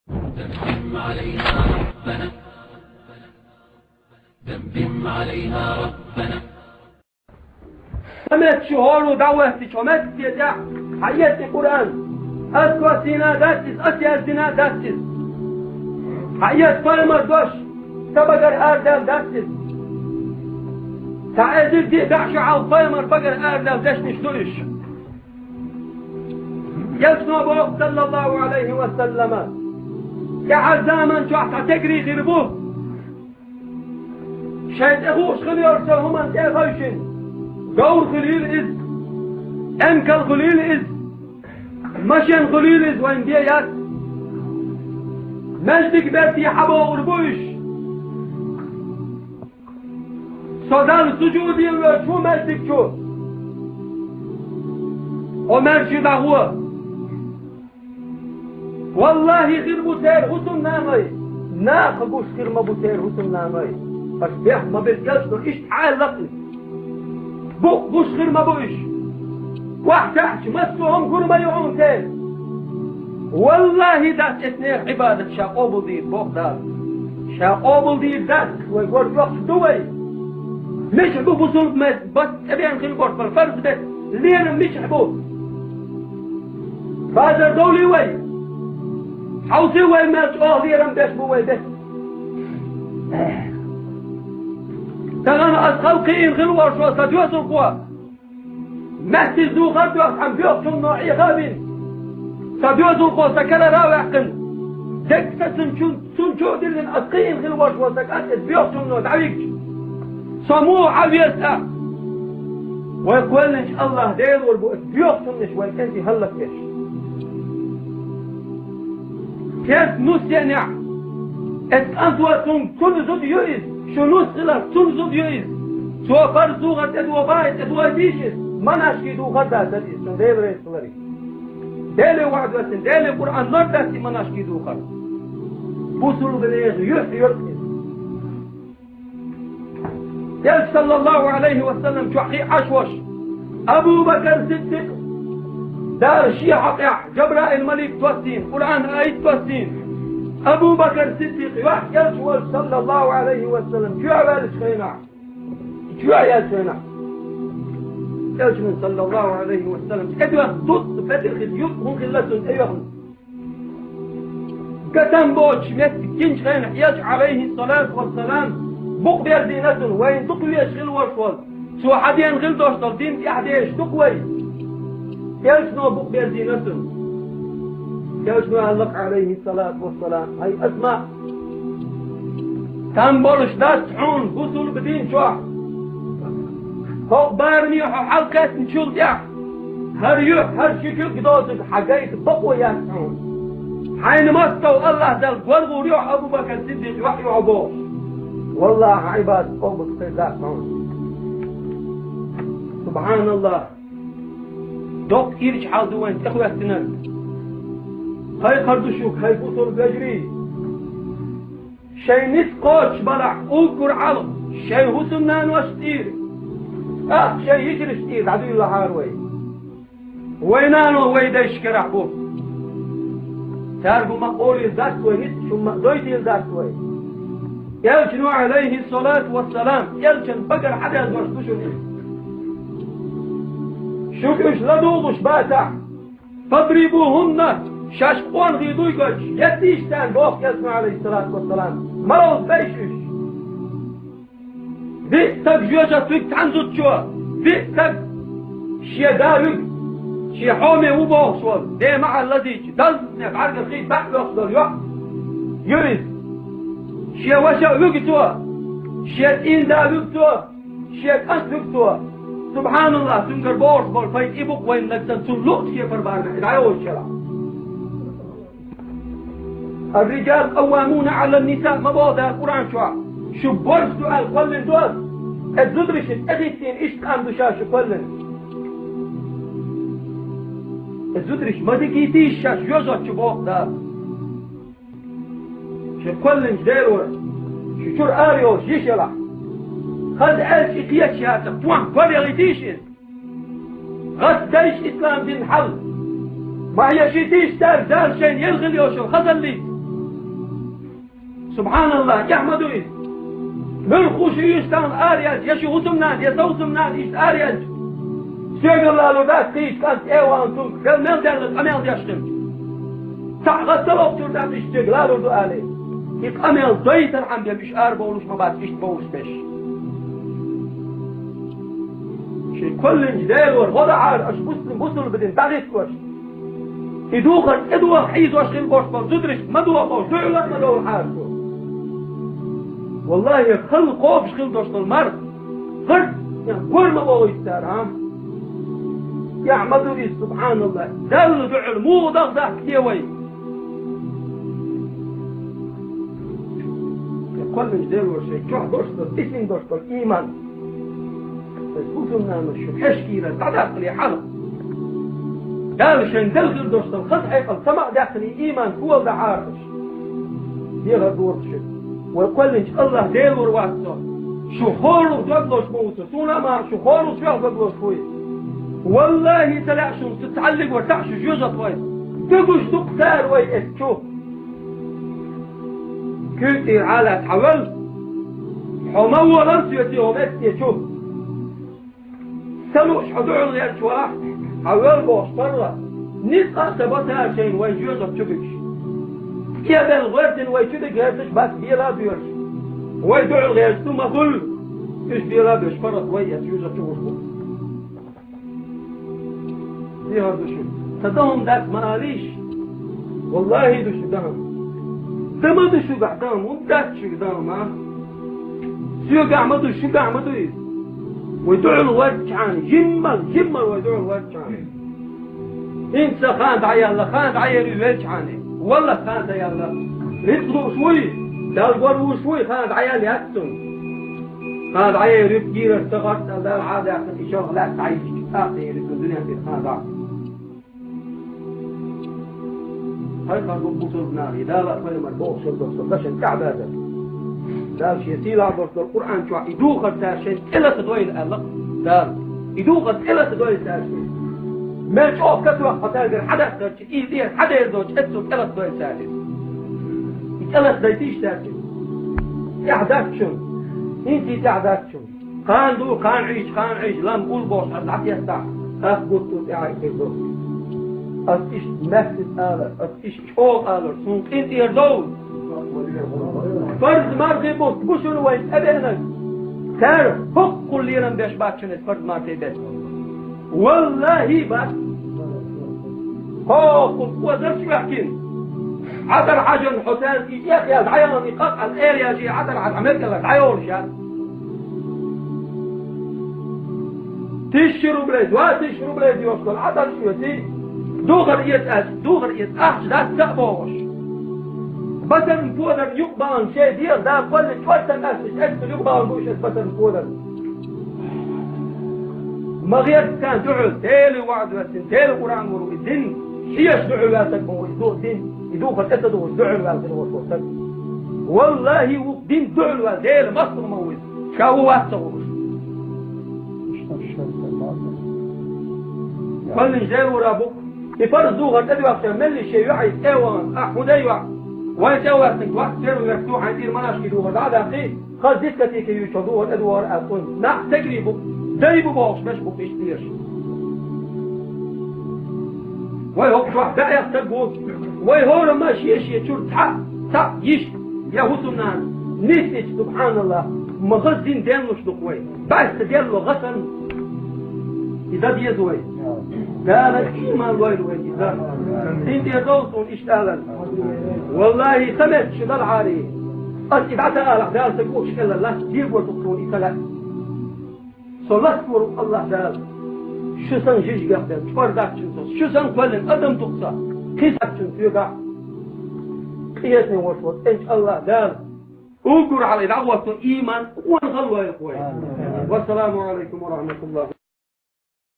دمدم عليها ربنا، دمدم عليها ربنا. 5 شهور ودعوة 900 يدع حيات القرآن أسوأ سنة داتس أسيا سنة داتس حيات فالمر دوش تبقر آردال داتس تعزل دي دعش عال فالمر بقر آردال داش نشترش يسنو بوق صلى الله عليه وسلم يا زمن شو حتى تجري غربوه شاید اخوش خليل سهم انت اخوشن دور خليل إز أنكل خليل إز مشين خليل إز وين ديات مجدك بيتي حبا غربوش صدال سجودي شو مجدك شو ومرشي دعوة والله غير بوتير حسن نامي ناق بوش غير ما بوتير حسن نامي بس بيح ما بيتقلش إيش تعال لقل بوش غير ما بوش واحتاج مسوهم كل ما يعون تاني والله دات اثنين عبادة شاقوبل دير بوق دار شاقوبل دير دات ويقول وقت دوي مش عبو بصول بس ابيان خير قرص بالفرز بس لينا مش عبو بازر دولي وي حوزي وي مات ديرم بس بوي بس تغنى أسخلقين خير قرص وستدوس القوى محتي زوغات وحم بيوق شن نوعي غابين سبيوزو قوسا كلا راوي عقل دك تسن شو دلن أسقين خير قرص وسكات بيوق شن نوع دعويك صموع عبيسة ويقول إن شاء الله ديل والبؤس بيوقتنش ويكنتي هلك إيش كيف نسينع أنتوا كل زود يؤيز شو نسخلر كل زود يؤيز سو فرزوغة ادوا بايت ادوا ديشز ما ناشكي دو غدا تديس شو ديل ريس لري ديل وعد وسن ديل القرآن نردسي ما ناشكي دو خر بوصلوا بنيز يحي يرقز يا صلى الله عليه وسلم شحي عشوش أبو بكر صديق دار شيعة قيع جبرائيل الملك توسين قرآن آية توسين أبو بكر صديق يحكي صلى الله عليه وسلم شو عبال الشينع شو عيال الشينع يجمن صلى الله عليه وسلم أدوى ضد فتح اليوم ممكن لسن أيوه قتن بوش ميت كنش خينع يج عليه الصلاة والسلام بقبير دينتون وين تقوي يشغل ورشول سو حدين غل دوشتر دين يحديش تقوي يشنو بقبير دينتون يشنو هلق عليه الصلاة والسلام هاي أسمع كان بولش داس عون بوصول بدين شوح فوق بارني حلقة نشول ديع هر يوح هر شكل قدوسك حقايت بقوة ياسعون حين مستو الله ذل قلبو ريوح أبو بكر صديق وحي عبوش والله عباد قوم القيدات معون سبحان الله دوك إيرش حاضوين إخوة السنان هاي خردشوك هاي فصول بجري شي نسقوش بلع أوكر علم شي هسنان وشتير شي يجري شتير عدو الله هاروي وينانو ويدا يشكرع بوك تاربو مقولي ذاتوي نسشو مقضويتي ذاتوي يلجن عليه الصلاة والسلام يلجن بقر حدا يزورتوشو شوكش لدوغش باتع فاضربوهن شاشقوان غيدوي قلش يتيشتان بوخ يسمع عليه الصلاة والسلام مروض بيشش بيئتك جوجة فيك تعنزد شوى بيئتك شي دارك شي حومي وبوخ شوى دي مع الذي دلنك عرق الخيط بحث يخضر يرز شيء وشا وقتوا شيء إن دا وقتوا شيء أس وقتوا سبحان الله تنقر بورس بول فايت إبوك وين لكتن تلوك شيء فربارنا إدعايو الشرع الرجال قوامون على النساء مبوضة القرآن شو بورس سؤال قلن دوز الزدرشت أغيتين إيش تقام دشاش قلن الزدرش ما دقيتيش شاش يوزت شو بوق دا شكلن جديرور شكر آريو شيشلا خد ألش إقيات شهاتة توان كورياليتيشن غد دايش إسلام دين حل ما هي شيتيش دار شين يلغي يوشل خذ اللي سبحان الله يحمدوا إيس بالخوش يستان آريات يشي غسمنان يسوسمنان إيس آريات سيقر الله لو داس قيش كانت ايوان تنك فالميل دارلت أميل ديشتم تعغى السلوك تردام اشتاق لا لو دو آلي يق أميل ضيط الحمد مش بولوش مبات إشت بولوش بش شي كل جدال والغضا عار أش بسل بدين تغيث وش إدوغر إدوغ حيز وشغل بوش بول تدرش مدوغ بوش دعلت مدوغ حارسو والله خل قوف شغل دوش المرض غرد يعني كل ما بوغ يستار عام يعمدوا إيه سبحان الله دل دعل مو ضغضة كتيوي كل جدال وشي جوح دوشتل اسم دوشتل إيمان وصلنا نشوف حشكيلة داخلي حرب قال شن دلغل دوشتل خد حيقل سمع داخلي إيمان هو دعارش ديغا دورتش وكل الله ديل ورواتسو شخورو دغلوش موتو سونا ما شخورو شوخ دغلوش خوي والله تلعشو تتعلق وتعشو جوجت وي تقوش دقتار وي اتشو كنتي على تحول حمو رسيتي ومتي شوف سلوش حدوع غير شوح حول بوش برا نسقى سبتها شيء وي جوجت شبكش يا بالغرد ويشدك هاتش بس بيلا بيرش ويدعو الغير ثم قل ايش بيلا بيرش فرط ويا يوجد شغل دي هذا شو تدهم ذاك ماليش والله دش دهم دم دشو قعدام وداك شو قدام ها سيو قعمدو شو قعمدو ويدعو الغرد كان جمل ويدعو الغرد كان انت خانت عيال خانت عيال الغرد كاني والله خانت يلا رزقوا شوي دالقوا شوي خانت عيال يهتم خانت عيال يبكي ارتغرت الله العادة يحسن إشاق لا تعيش آخر يريد الدنيا في خانت عيال هاي قلبوا بطل بناري دالة كل مربوط شلدر صدشن كعبة دال شيء عبر القرآن شو يدوخر تاشين إلا تدوي الألق دال يدوخر إلا تدوي تاشين ما تشوف كتوى قتال حدا يقدر إيديه حدا يرضوش أتسوك ثلاث دول ثالث يتلت دايتيش ثالث يعداك شو انتي تعداك شو قان دو قان عيش لم قول بوش أرضعت يستع قلت تعي كيدو أتيش مسجد آلر أتيش شوق آلر سنك انتي يرضوش فرز مرغي بوست بوشون وين أبنك تعرف فوق كل يرم بيش باتشنت فرز مرغي بيش والله بس هو درس يحكين عدل عجل حسين يا أخي العيال نقاط الأريا جي عدل على أمريكا لك عيال شان تشرب بلاد وتشرب بلاد يوصل عدل شوتي دوغر يتأخذ لا تقبوش بطن فودر يقبان شيء دير ده كل شوية الناس مش أكثر يقبان بوش بطن فودر ما غير كان دعو تالي وعد وسن تالي قرآن ورو الدين حيش دعو واسك هو يدوه دين يدوه فتدو دعو واسك هو صوتك والله دين دعو واسك مصر موز شاو واسك كل جاي ورابوك يفرض دوغة تدو واسك ملي شيء يحيث ايوان احمد ايوان وانت واسك وقت تيرو يفتوح عندير مناشكي دوغة هذا اخي خذ ديسكتي كي يشهدوه الادوار اكون نح تقريبك دايبو باوش مش بوك يشتيرش وي هو شو واحد داعي يختبوه وي هو لما شيء شو تح يش يا هوتنان نسيت سبحان الله مغزين دينلوش دقوي بعد تديرلو غسن إذا بيزوي قال إيمان ويل إذا انت يدوسون اشتغل والله سمعت شو العاري أتبعت آلح دار تقوش إلا الله جيب وتقتون إتلا صلت ورو الله دار شو سن جيش قبل تفردك شو سن كلن أدم تقصى قيسك تيقع قيسني وشوط إن الله دار أقر على دعوة إيمان ونغلوا يا إخوان والسلام عليكم ورحمة الله